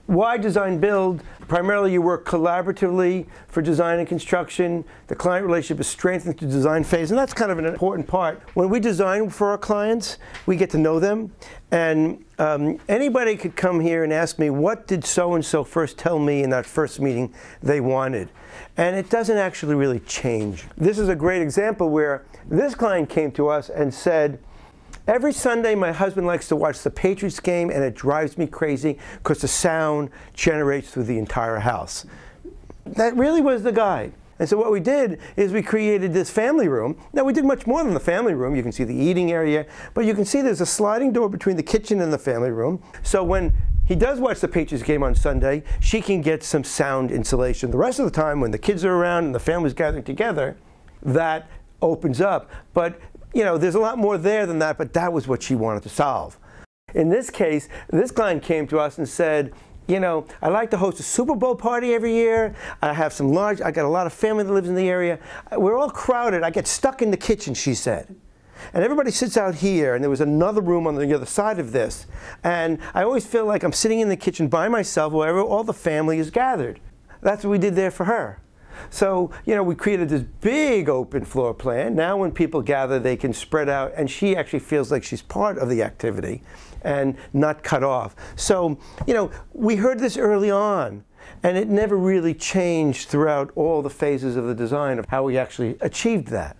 Why design build? Primarily you work collaboratively for design and construction. The client relationship is strengthened through the design phase, and that's kind of an important part. When we design for our clients, we get to know them, and anybody could come here and ask me, what did so-and-so first tell me in that first meeting they wanted? And it doesn't actually really change. This is a great example where this client came to us and said, every Sunday, my husband likes to watch the Patriots game, and it drives me crazy because the sound generates through the entire house. That really was the guide. And so what we did is we created this family room. Now, we did much more than the family room. You can see the eating area, but you can see there's a sliding door between the kitchen and the family room. So when he does watch the Patriots game on Sunday, she can get some sound insulation. The rest of the time, when the kids are around and the family's gathering together, that opens up. But you know, there's a lot more there than that, but that was what she wanted to solve. In this case, this client came to us and said, you know, I like to host a Super Bowl party every year. I got a lot of family that lives in the area. We're all crowded. I get stuck in the kitchen, she said. And everybody sits out here, and there was another room on the other side of this. And I always feel like I'm sitting in the kitchen by myself wherever all the family is gathered. That's what we did there for her. So, you know, we created this big open floor plan. Now when people gather, they can spread out, and she actually feels like she's part of the activity and not cut off. So, you know, we heard this early on, and it never really changed throughout all the phases of the design of how we actually achieved that.